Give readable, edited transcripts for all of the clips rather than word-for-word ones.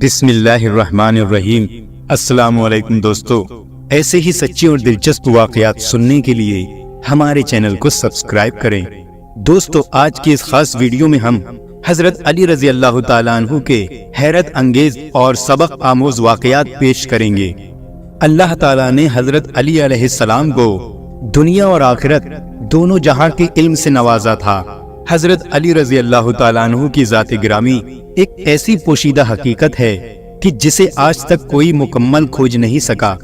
بسم اللہ الرحمن الرحیم۔ السلام علیکم دوستو، ایسے ہی سچی اور دلچسپ واقعات سننے کے لیے ہمارے چینل کو سبسکرائب کریں۔ دوستو، آج کی اس خاص ویڈیو میں ہم حضرت علی رضی اللہ تعالیٰ عنہ کے حیرت انگیز اور سبق آموز واقعات پیش کریں گے۔ اللہ تعالیٰ نے حضرت علی علیہ السلام کو دنیا اور آخرت دونوں جہاں کے علم سے نوازا تھا۔ حضرت علی رضی اللہ تعالیٰ عنہ کی ذات گرامی ایک ایسی پوشیدہ حقیقت ہے کہ جسے آج تک کوئی مکمل کھوج نہیں سکا۔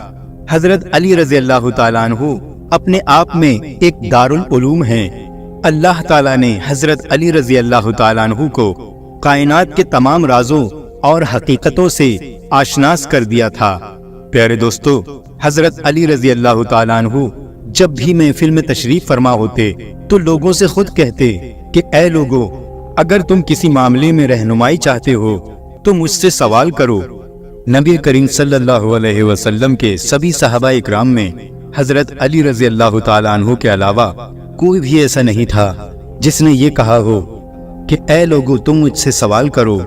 حضرت علی رضی اللہ تعالیٰ عنہ اپنے آپ میں ایک دارالعلوم ہیں۔ اللہ تعالیٰ نے حضرت علی رضی اللہ تعالیٰ عنہ کو کائنات کے تمام رازوں اور حقیقتوں سے آشناس کر دیا تھا۔ پیارے دوستو، حضرت علی رضی اللہ تعالیٰ عنہ جب بھی محفل میں تشریف فرما ہوتے تو لوگوں سے خود کہتے کہ اے لوگو، اگر تم کسی معاملے میں رہنمائی چاہتے ہو تو مجھ سے سوال کرو۔ نبی کریم صلی اللہ علیہ وسلم کے سبھی صحابہ اکرام میں حضرت علی رضی اللہ تعالیٰ عنہ کے علاوہ کوئی بھی ایسا نہیں تھا جس نے یہ کہا ہو کہ اے لوگو، تم مجھ سے سوال کرو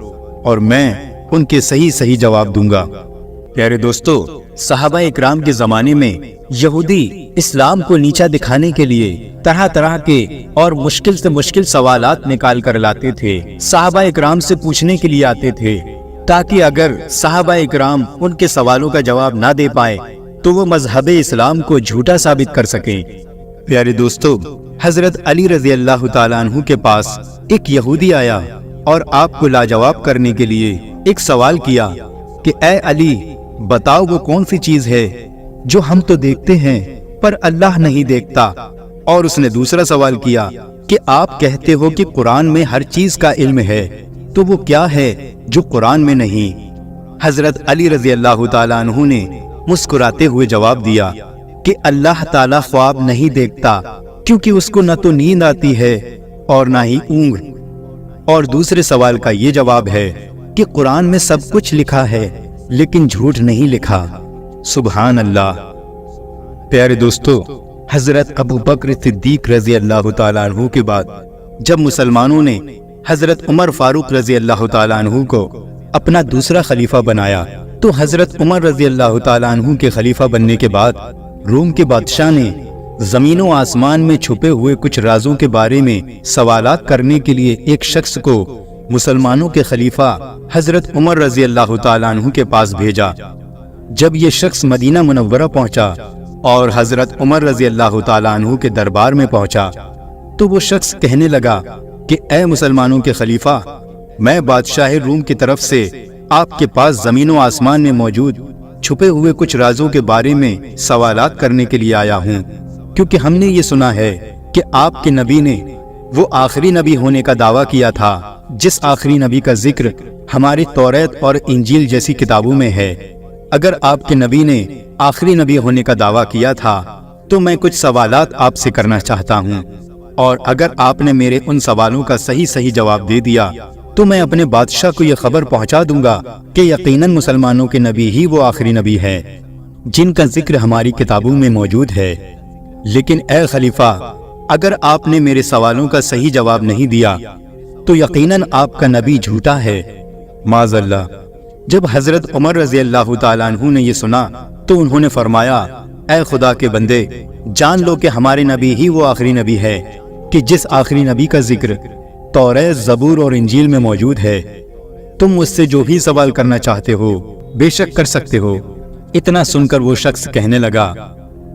اور میں ان کے صحیح جواب دوں گا۔ پیارے دوستو، صحابہ اکرام کے زمانے میں یہودی اسلام کو نیچا دکھانے کے لیے طرح طرح کے اور مشکل سے مشکل سوالات نکال کر لاتے تھے۔ صحابہ اکرام سے پوچھنے کے لیے آتے تھے تاکہ اگر صحابہ اکرام ان کے سوالوں کا جواب نہ دے پائے تو وہ مذہب اسلام کو جھوٹا ثابت کر سکیں۔ پیارے دوستو، حضرت علی رضی اللہ تعالیٰ عنہ کے پاس ایک یہودی آیا اور آپ کو لاجواب کرنے کے لیے ایک سوال کیا کہ اے علی، بتاؤ وہ کون سی چیز ہے جو ہم تو دیکھتے ہیں پر اللہ نہیں دیکھتا۔ اور اس نے دوسرا سوال کیا کہ آپ کہتے ہو کہ قرآن میں ہر چیز کا علم ہے، تو وہ کیا ہے جو قرآن میں نہیں؟ حضرت علی رضی اللہ تعالیٰ عنہ نے مسکراتے ہوئے جواب دیا کہ اللہ تعالیٰ خواب نہیں دیکھتا، کیونکہ اس کو نہ تو نیند آتی ہے اور نہ ہی اونگ۔ اور دوسرے سوال کا یہ جواب ہے کہ قرآن میں سب کچھ لکھا ہے لیکن جھوٹ نہیں لکھا۔ سبحان اللہ۔ پیارے دوستو، حضرت ابو بکر صدیق رضی اللہ تعالیٰ عنہ کے بعد جب مسلمانوں نے حضرت عمر فاروق رضی اللہ تعالیٰ عنہ کو اپنا دوسرا خلیفہ بنایا تو حضرت عمر رضی اللہ تعالیٰ عنہ کے خلیفہ بننے کے بعد روم کے بادشاہ نے زمین و آسمان میں چھپے ہوئے کچھ رازوں کے بارے میں سوالات کرنے کے لیے ایک شخص کو مسلمانوں کے خلیفہ حضرت عمر رضی اللہ تعالیٰ عنہ کے پاس بھیجا۔ جب یہ شخص مدینہ منورہ پہنچا اور حضرت عمر رضی اللہ تعالیٰ عنہ کے دربار میں پہنچا تو وہ شخص کہنے لگا کہ اے مسلمانوں کے خلیفہ، میں بادشاہ روم کی طرف سے آپ کے پاس زمین و آسمان میں موجود چھپے ہوئے کچھ رازوں کے بارے میں سوالات کرنے کے لیے آیا ہوں، کیونکہ ہم نے یہ سنا ہے کہ آپ کے نبی نے وہ آخری نبی ہونے کا دعویٰ کیا تھا جس آخری نبی کا ذکر ہماری توریت اور انجیل جیسی کتابوں میں ہے۔ اگر آپ کے نبی نے آخری نبی ہونے کا دعویٰ کیا تھا تو میں کچھ سوالات آپ سے کرنا چاہتا ہوں، اور اگر آپ نے میرے ان سوالوں کا صحیح جواب دے دیا تو میں اپنے بادشاہ کو یہ خبر پہنچا دوں گا کہ یقیناً مسلمانوں کے نبی ہی وہ آخری نبی ہے جن کا ذکر ہماری کتابوں میں موجود ہے۔ لیکن اے خلیفہ، اگر آپ نے میرے سوالوں کا صحیح جواب نہیں دیا تو یقیناً آپ کا نبی جھوٹا ہے، معاذ اللہ۔ جب حضرت عمر رضی اللہ تعالیٰ عنہ نے یہ سنا تو انہوں نے فرمایا، اے خدا کے بندے، جان لو کہ ہمارے نبی ہی وہ آخری نبی ہے کہ جس آخری نبی کا ذکر توریت، زبور اور انجیل میں موجود ہے۔ تم مجھ سے جو بھی سوال کرنا چاہتے ہو بے شک کر سکتے ہو۔ اتنا سن کر وہ شخص کہنے لگا،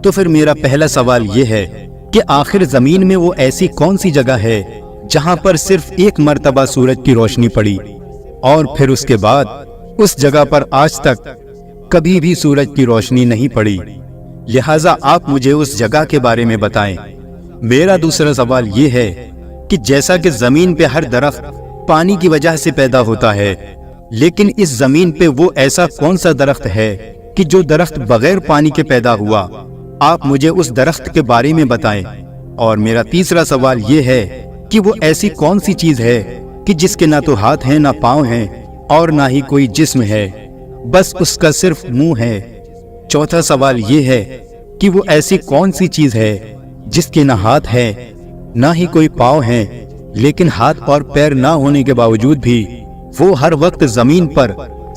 تو پھر میرا پہلا سوال یہ ہے کہ آخر زمین میں وہ ایسی کون سی جگہ ہے جہاں پر صرف ایک مرتبہ سورج کی روشنی پڑی اور پھر اس کے بعد اس جگہ پر آج تک کبھی بھی سورج کی روشنی نہیں پڑی؟ لہٰذا آپ مجھے اس جگہ کے بارے میں بتائیں۔ میرا دوسرا سوال یہ ہے کہ جیسا کہ زمین پہ ہر درخت پانی کی وجہ سے پیدا ہوتا ہے، لیکن اس زمین پہ وہ ایسا کون سا درخت ہے کہ جو درخت بغیر پانی کے پیدا ہوا؟ آپ مجھے اس درخت کے بارے میں بتائیں۔ اور میرا تیسرا سوال یہ ہے کہ وہ ایسی کون سی چیز ہے کہ جس کے نہ تو ہاتھ ہیں نہ پاؤں ہیں اور نہ ہی کوئی جسم ہے، بس اس کا صرف منہ ہے۔ چوتھا سوال یہ ہے کہ وہ ایسی کون سی چیز ہے جس کے نہ ہاتھ ہے نہ ہی کوئی پاؤں ہیں، لیکن ہاتھ اور پیر نہ ہونے کے باوجود بھی وہ ہر وقت زمین پر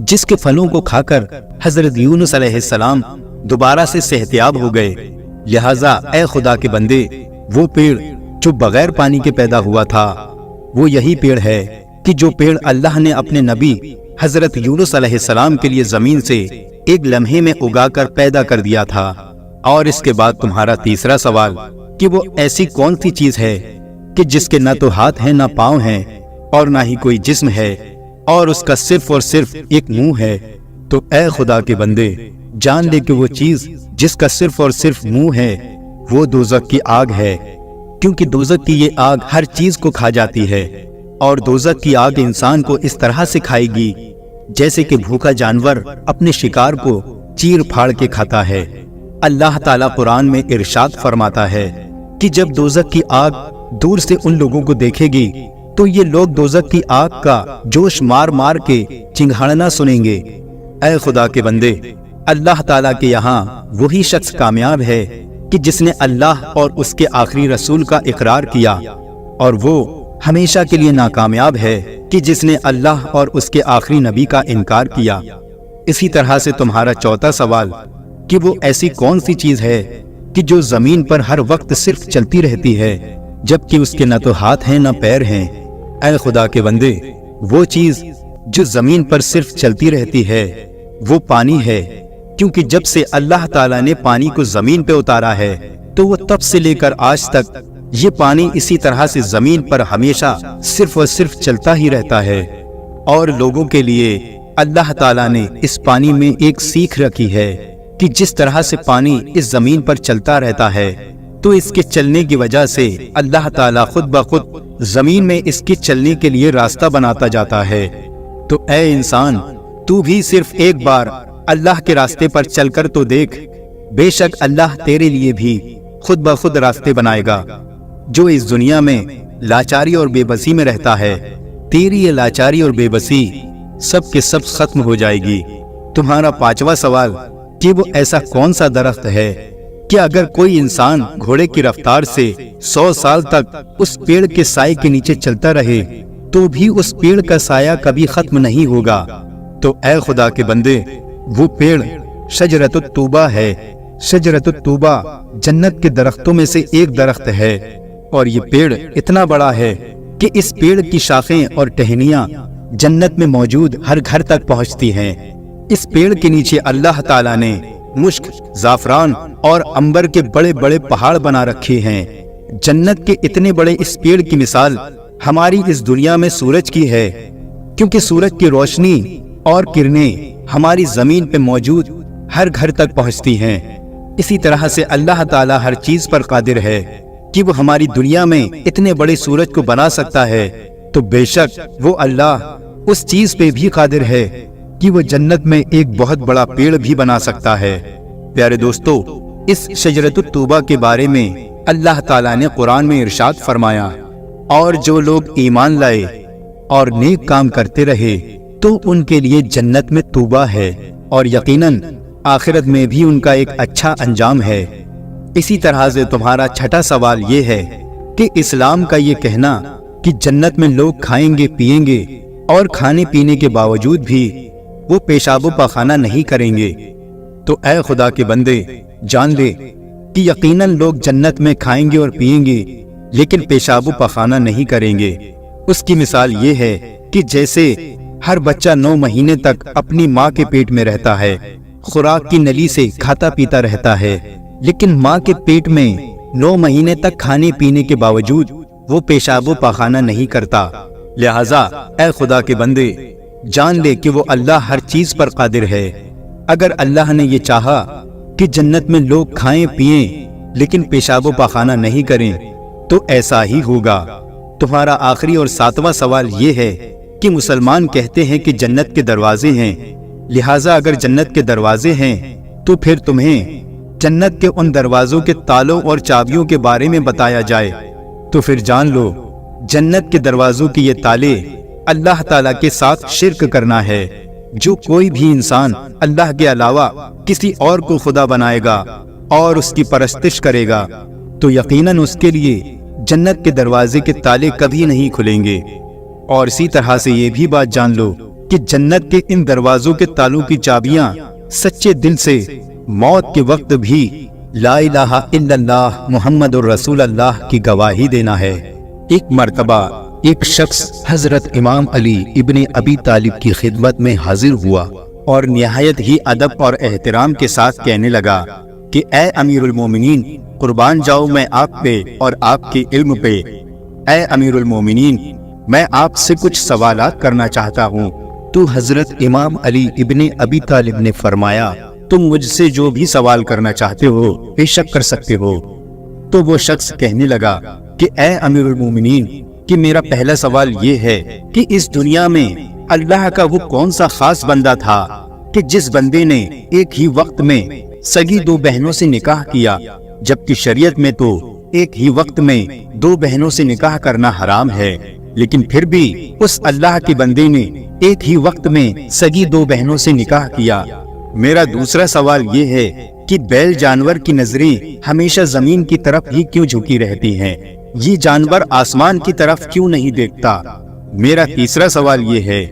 جس کے پھلوں کو کھا کر حضرت یونس علیہ السلام دوبارہ سے صحتیاب ہو گئے۔ لہٰذا اے خدا کے بندے، وہ پیڑ جو بغیر پانی کے پیدا ہوا تھا، وہ یہی پیڑ ہے کہ جو پیڑ اللہ نے اپنے نبی حضرت یونس علیہ السلام کے لیے زمین سے ایک لمحے میں اگا کر پیدا کر دیا تھا۔ اور اس کے بعد تمہارا تیسرا سوال کہ وہ ایسی کون سی چیز ہے کہ جس کے نہ تو ہاتھ ہیں نہ پاؤں ہیں اور نہ ہی کوئی جسم ہے اور اس کا صرف اور صرف ایک منہ ہے۔ تو اے خدا کے بندے، جان لے کہ وہ چیز جس کا صرف اور صرف منہ ہے وہ دوزخ کی آگ ہے، کیونکہ دوزخ کی یہ آگ ہر چیز کو کھا جاتی ہے، اور دوزخ کی آگ انسان کو اس طرح سے کھائے گی جیسے کہ بھوکا جانور اپنے شکار کو چیر پھاڑ کے کھاتا ہے۔ اللہ تعالیٰ قرآن میں ارشاد فرماتا ہے کہ جب دوزخ کی آگ دور سے ان لوگوں کو دیکھے گی تو یہ لوگ دوزخ کی آگ کا جوش مار مار کے چنگھاڑنا سنیں گے۔ اے خدا کے بندے، اللہ تعالیٰ کے یہاں وہی شخص کامیاب ہے کہ جس نے اللہ اور اس کے آخری رسول کا اقرار کیا، اور وہ ہمیشہ کے لیے ناکامیاب ہے کہ جس نے اللہ اور اس کے آخری نبی کا انکار کیا۔ اسی طرح سے تمہارا چوتھا سوال کہ وہ ایسی کون سی چیز ہے کہ جو زمین پر ہر وقت صرف چلتی رہتی ہے جبکہ اس کے نہ تو ہاتھ ہیں نہ پیر ہیں۔ اے خدا کے بندے، وہ چیز جو زمین پر صرف چلتی رہتی ہے وہ پانی ہے، کیونکہ جب سے اللہ تعالیٰ نے پانی کو زمین پہ اتارا ہے تو وہ تب سے لے کر آج تک یہ پانی اسی طرح سے زمین پر ہمیشہ صرف اور صرف چلتا ہی رہتا ہے۔ اور لوگوں کے لیے اللہ تعالیٰ نے اس پانی میں ایک سیکھ رکھی ہے کہ جس طرح سے پانی اس زمین پر چلتا رہتا ہے تو اس کے چلنے کی وجہ سے اللہ تعالیٰ خود بخود زمین میں اس کے چلنے کے لیے راستہ بناتا جاتا ہے۔ تو اے انسان، تو بھی صرف ایک بار اللہ کے راستے پر چل کر تو دیکھ، بے شک اللہ تیرے لیے بھی خود بخود راستے بنائے گا۔ جو اس دنیا میں لاچاری اور بے بسی میں رہتا ہے، تیری یہ لاچاری اور بے بسی سب کے سب ختم ہو جائے گی۔ تمہارا پانچواں سوال کہ وہ ایسا کون سا درخت ہے کہ اگر کوئی انسان گھوڑے کی رفتار سے 100 سال تک اس پیڑ کے سائے کے نیچے چلتا رہے تو بھی اس پیڑ کا سایہ کبھی ختم نہیں ہوگا۔ تو اے خدا کے بندے، وہ پیڑ شجرۃ الطوبہ ہے۔ شجرۃ الطوبہ جنت کے درختوں میں سے ایک درخت ہے، اور یہ پیڑ اتنا بڑا ہے کہ اس پیڑ کی شاخیں اور ٹہنیاں جنت میں موجود ہر گھر تک پہنچتی ہیں۔ اس پیڑ کے نیچے اللہ تعالیٰ نے مشک، زعفران اور عنبر کے بڑے بڑے پہاڑ بنا رکھے ہیں۔ جنت کے اتنے بڑے اس پیڑ کی مثال ہماری اس دنیا میں سورج کی ہے، کیونکہ سورج کی روشنی اور کرنیں ہماری زمین پہ موجود ہر گھر تک پہنچتی ہیں۔ اسی طرح سے اللہ تعالیٰ ہر چیز پر قادر ہے کہ وہ ہماری دنیا میں اتنے بڑے سورج کو بنا سکتا ہے، تو بے شک وہ اللہ اس چیز پہ بھی قادر ہے کہ وہ جنت میں ایک بہت بڑا پیڑ بھی بنا سکتا ہے۔ پیارے دوستو، اس شجرۃ الطوبہ کے بارے میں اللہ تعالیٰ نے قرآن میں ارشاد فرمایا، اور جو لوگ ایمان لائے اور نیک کام کرتے رہے تو ان کے لیے جنت میں طوبہ ہے، اور یقیناً آخرت میں بھی ان کا ایک اچھا انجام ہے۔ اسی طرح سے تمہارا چھٹا سوال یہ ہے کہ اسلام کا یہ کہنا کہ جنت میں لوگ کھائیں گے پیئیں گے اور کھانے پینے کے باوجود بھی وہ پیشاب و پاخانہ نہیں کریں گے، تو اے خدا کے بندے جان لے کہ یقیناً لوگ جنت میں کھائیں گے اور پیئیں گے لیکن پیشاب و پاخانہ نہیں کریں گے۔ اس کی مثال یہ ہے کہ جیسے ہر بچہ 9 مہینے تک اپنی ماں کے پیٹ میں رہتا ہے، خوراک کی نلی سے کھاتا پیتا رہتا ہے، لیکن ماں کے پیٹ میں 9 مہینے تک کھانے پینے کے باوجود وہ پیشاب و پاخانہ نہیں کرتا۔ لہٰذا اے خدا کے بندے جان لے کہ وہ اللہ ہر چیز پر قادر ہے۔ اگر اللہ نے یہ چاہا کہ جنت میں لوگ کھائیں پیئیں لیکن پیشاب و پاخانہ نہیں کریں تو ایسا ہی ہوگا۔ تمہارا آخری اور 7واں سوال یہ ہے کہ مسلمان کہتے ہیں کہ جنت کے دروازے ہیں، لہٰذا اگر جنت کے دروازے ہیں تو پھر تمہیں جنت کے ان دروازوں کے تالوں اور چابیوں کے بارے میں بتایا جائے تو پھر جان لو جنت کے دروازوں کی یہ تالے اللہ تعالیٰ کے ساتھ شرک کرنا ہے۔ جو کوئی بھی انسان اللہ کے علاوہ کسی اور کو خدا بنائے گا اور اس کی پرستش کرے گا تو یقیناً اس کے لیے جنت کے دروازے کے تالے کبھی نہیں کھلیں گے۔ اور اسی طرح سے یہ بھی بات جان لو کہ جنت کے ان دروازوں کے تالوں کی چابیاں سچے دل سے موت کے وقت بھی لا الہ الا اللہ محمد الرسول اللہ کی گواہی دینا ہے۔ ایک مرتبہ ایک شخص حضرت امام علی ابن ابی طالب کی خدمت میں حاضر ہوا اور نہایت ہی ادب اور احترام کے ساتھ کہنے لگا کہ اے امیر المومنین، قربان جاؤ میں آپ پہ اور آپ کے علم پہ۔ اے امیر المومنین، میں آپ سے کچھ سوالات کرنا چاہتا ہوں۔ تو حضرت امام علی ابن ابی طالب نے فرمایا، تم مجھ سے جو بھی سوال کرنا چاہتے ہو بے شک کر سکتے ہو۔ تو وہ شخص کہنے لگا کہ اے امیر المومنین، کہ میرا پہلا سوال یہ ہے کہ اس دنیا میں اللہ کا وہ کون سا خاص بندہ تھا کہ جس بندے نے ایک ہی وقت میں سگی دو بہنوں سے نکاح کیا، جبکہ شریعت میں تو ایک ہی وقت میں دو بہنوں سے نکاح کرنا حرام ہے، لیکن پھر بھی اس اللہ کے بندے نے ایک ہی وقت میں سگی دو بہنوں سے نکاح کیا۔ میرا دوسرا سوال یہ ہے کہ بیل جانور کی نظریں ہمیشہ زمین کی طرف ہی کیوں جھکی رہتی ہیں؟ یہ جانور آسمان کی طرف کیوں نہیں دیکھتا؟ میرا تیسرا سوال یہ ہے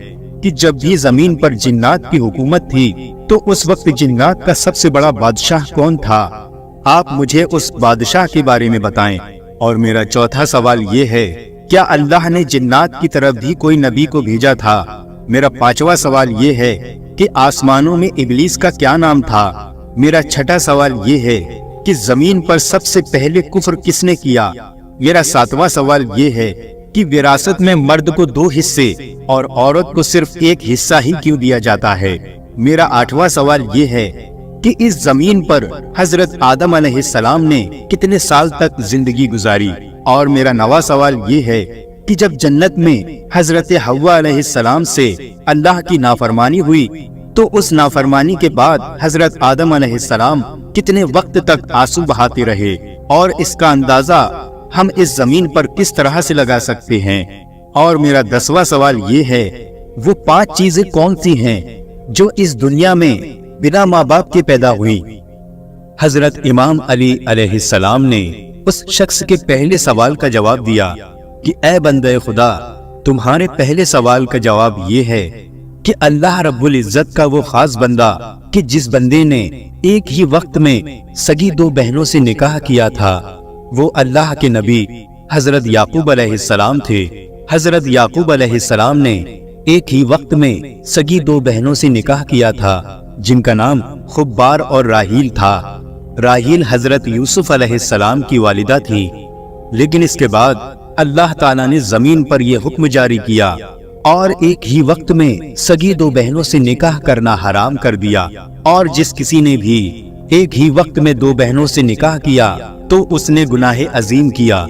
کہ جب بھی زمین پر جنات کی حکومت تھی تو اس وقت جنات کا سب سے بڑا بادشاہ کون تھا؟ آپ مجھے اس بادشاہ کے بارے میں بتائیں۔ اور میرا چوتھا سوال یہ ہے، کیا اللہ نے جنات کی طرف بھی کوئی نبی کو بھیجا تھا؟ میرا پانچواں سوال یہ ہے کہ آسمانوں میں ابلیس کا کیا نام تھا؟ میرا چھٹا سوال یہ ہے کہ زمین پر سب سے پہلے کفر کس نے کیا؟ میرا ساتواں سوال یہ ہے کہ وراثت میں مرد کو 2 حصے اور عورت کو صرف 1 حصہ ہی کیوں دیا جاتا ہے؟ میرا 8واں سوال یہ ہے کہ اس زمین پر حضرت آدم علیہ السلام نے کتنے سال تک زندگی گزاری؟ اور میرا 9واں سوال یہ ہے کہ جب جنت میں حضرت حوا علیہ السلام سے اللہ کی نافرمانی ہوئی تو اس نافرمانی کے بعد حضرت آدم علیہ السلام کتنے وقت تک آنسو بہاتے رہے؟ اور اس کا اندازہ ہم اس زمین پر کس طرح سے لگا سکتے ہیں؟ اور میرا 10واں سوال یہ ہے، وہ 5 چیزیں کون سی ہیں جو اس دنیا میں بنا ماں باپ کے پیدا ہوئی؟ حضرت امام علی علیہ السلام نے اس شخص کے پہلے سوال کا جواب دیا کہ اے بندے خدا، تمہارے پہلے سوال کا جواب یہ ہے کہ اللہ رب العزت کا وہ خاص بندہ کہ جس بندے نے ایک ہی وقت میں سگی 2 بہنوں سے نکاح کیا تھا، وہ اللہ کے نبی حضرت یعقوب علیہ السلام تھے۔ حضرت یعقوب علیہ السلام نے ایک ہی وقت میں سگی 2 بہنوں سے نکاح کیا تھا جن کا نام خبار اور راہیل تھا۔ راہیل حضرت یوسف علیہ السلام کی والدہ تھی، لیکن اس کے بعد اللہ تعالیٰ نے زمین پر یہ حکم جاری کیا اور ایک ہی وقت میں سگی 2 بہنوں سے نکاح کرنا حرام کر دیا، اور جس کسی نے بھی ایک ہی وقت میں 2 بہنوں سے نکاح کیا تو اس نے گناہ عظیم کیا۔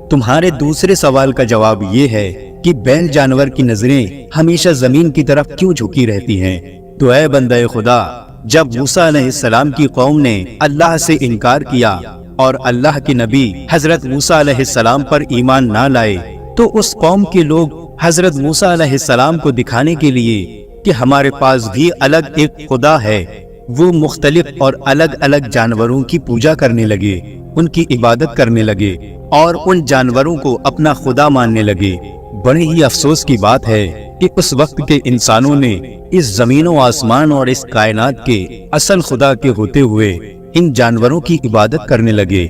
تمہارے دوسرے سوال کا جواب یہ ہے کہ بیل جانور کی نظریں ہمیشہ زمین کی طرف کیوں جھکی رہتی ہیں؟ تو اے بندے خدا، جب موسیٰ علیہ السلام کی قوم نے اللہ سے انکار کیا اور اللہ کے نبی حضرت موسیٰ علیہ السلام پر ایمان نہ لائے تو اس قوم کے لوگ حضرت موسیٰ علیہ السلام کو دکھانے کے لیے کہ ہمارے پاس بھی الگ ایک خدا ہے، وہ مختلف اور الگ الگ جانوروں کی پوجا کرنے لگے، ان کی عبادت کرنے لگے اور ان جانوروں کو اپنا خدا ماننے لگے۔ بڑے ہی افسوس کی بات ہے کہ اس وقت کے انسانوں نے اس زمین و آسمان اور اس کائنات کے اصل خدا کے ہوتے ہوئے ان جانوروں کی عبادت کرنے لگے،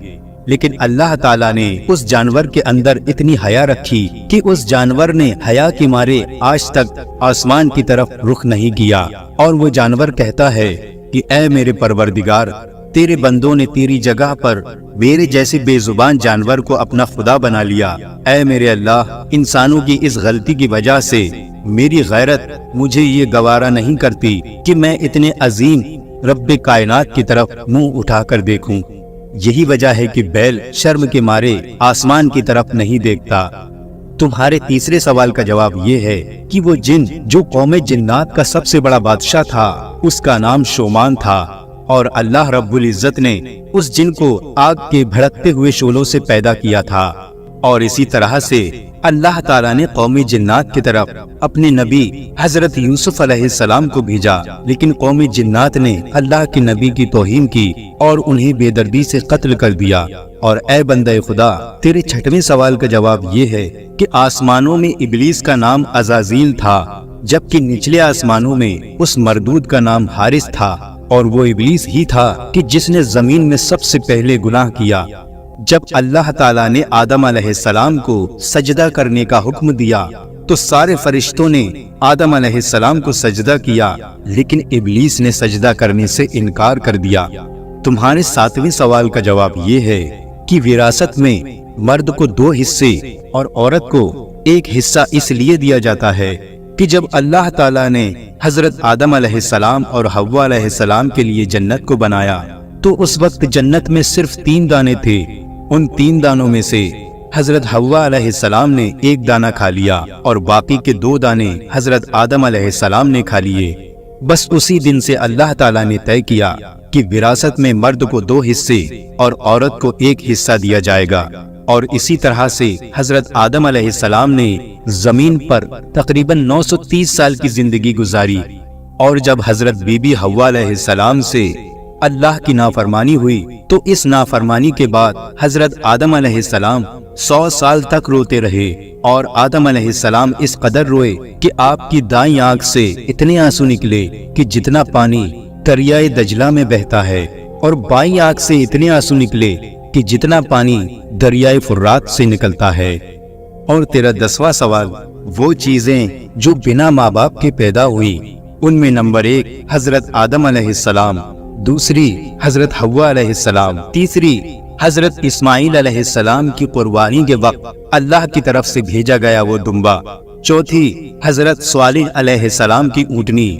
لیکن اللہ تعالیٰ نے اس جانور کے اندر اتنی حیا رکھی کہ اس جانور نے حیا کے مارے آج تک آسمان کی طرف رخ نہیں کیا، اور وہ جانور کہتا ہے کہ اے میرے پروردگار، تیرے بندوں نے تیری جگہ پر میرے جیسے بے زبان جانور کو اپنا خدا بنا لیا۔ اے میرے اللہ، انسانوں کی اس غلطی کی وجہ سے میری غیرت مجھے یہ گوارا نہیں کرتی کہ میں اتنے عظیم رب کائنات کی طرف منہ اٹھا کر دیکھوں۔ یہی وجہ ہے کہ بیل شرم کے مارے آسمان کی طرف نہیں دیکھتا۔ تمہارے تیسرے سوال کا جواب یہ ہے کہ وہ جن جو قوم جنات کا سب سے بڑا بادشاہ تھا اس کا نام شومان تھا، اور اللہ رب العزت نے اس جن کو آگ کے بھڑکتے ہوئے شعلوں سے پیدا کیا تھا، اور اسی طرح سے اللہ تعالیٰ نے قوم جنات کی طرف اپنے نبی حضرت یوسف علیہ السلام کو بھیجا، لیکن قوم جنات نے اللہ کے نبی کی توہین کی اور انہیں بے دردی سے قتل کر دیا۔ اور اے بندے خدا، تیرے چھٹویں سوال کا جواب یہ ہے کہ آسمانوں میں ابلیس کا نام عزازیل تھا، جبکہ نچلے آسمانوں میں اس مردود کا نام حارث تھا، اور وہ ابلیس ہی تھا کہ جس نے زمین میں سب سے پہلے گناہ کیا۔ جب اللہ تعالیٰ نے آدم علیہ السلام کو سجدہ کرنے کا حکم دیا تو سارے فرشتوں نے آدم علیہ السلام کو سجدہ کیا، لیکن ابلیس نے سجدہ کرنے سے انکار کر دیا۔ تمہارے 7ویں سوال کا جواب یہ ہے کہ وراثت میں مرد کو 2 حصے اور عورت کو 1 حصہ اس لیے دیا جاتا ہے کہ جب اللہ تعالیٰ نے حضرت آدم علیہ السلام اور حوا علیہ السلام کے لیے جنت کو بنایا تو اس وقت جنت میں صرف 3 دانے تھے۔ ان 3 دانوں میں سے حضرت حوا علیہ السلام نے 1 دانہ کھا لیا اور باقی کے 2 دانے حضرت آدم علیہ السلام نے کھا لیے۔ بس اسی دن سے اللہ تعالیٰ نے طے کیا کہ وراثت میں مرد کو 2 حصے اور عورت کو 1 حصہ دیا جائے گا، اور اسی طرح سے حضرت آدم علیہ السلام نے زمین پر تقریباً 930 سال کی زندگی گزاری، اور جب حضرت بی بی حوا علیہ السلام سے اللہ کی نافرمانی ہوئی تو اس نافرمانی کے بعد حضرت آدم علیہ السلام 100 سال تک روتے رہے، اور آدم علیہ السلام اس قدر روئے کہ آپ کی دائیں آنکھ سے اتنے آنسو نکلے کہ جتنا پانی دریائے دجلہ میں بہتا ہے، اور بائیں آنکھ سے اتنے آنسو نکلے کہ جتنا پانی دریائے فرات سے نکلتا ہے۔ اور تیرا 10واں سوال، وہ چیزیں جو بنا ماں باپ کے پیدا ہوئی، ان میں نمبر 1 حضرت آدم علیہ السلام، دوسری حضرت حوا علیہ السلام، تیسری حضرت اسماعیل علیہ السلام کی قربانی کے وقت اللہ کی طرف سے بھیجا گیا وہ دمبا، چوتھی حضرت صالح علیہ السلام کی اونٹنی،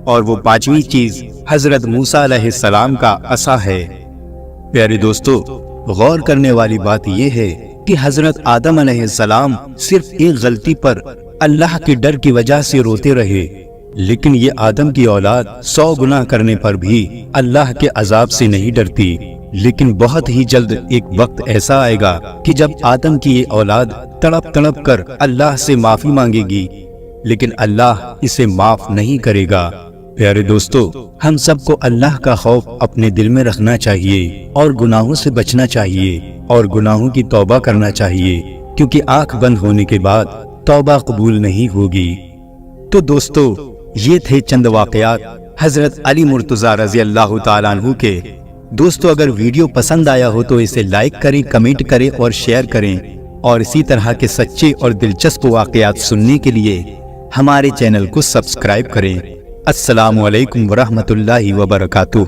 اور وہ 5ویں چیز حضرت موسیٰ علیہ السلام کا عصا ہے۔ پیارے دوستو، غور کرنے والی بات یہ ہے کہ حضرت آدم علیہ السلام صرف ایک غلطی پر اللہ کے ڈر کی وجہ سے روتے رہے، لیکن یہ آدم کی اولاد 100 گناہ کرنے پر بھی اللہ کے عذاب سے نہیں ڈرتی۔ لیکن بہت ہی جلد ایک وقت ایسا آئے گا کہ جب آدم کی یہ اولاد تڑپ تڑپ کر اللہ سے معافی مانگے گی، لیکن اللہ اسے معاف نہیں کرے گا۔ پیارے دوستو، ہم سب کو اللہ کا خوف اپنے دل میں رکھنا چاہیے، اور گناہوں سے بچنا چاہیے، اور گناہوں کی توبہ کرنا چاہیے، کیونکہ آنکھ بند ہونے کے بعد توبہ قبول نہیں ہوگی۔ تو دوستو، یہ تھے چند واقعات حضرت علی مرتضیٰ رضی اللہ تعالیٰ عنہ کے۔ دوستو، اگر ویڈیو پسند آیا ہو تو اسے لائک کریں، کمنٹ کریں اور شیئر کریں، اور اسی طرح کے سچے اور دلچسپ واقعات سننے کے لیے ہمارے چینل کو سبسکرائب کریں۔ السلام علیکم ورحمۃ اللہ وبرکاتہ۔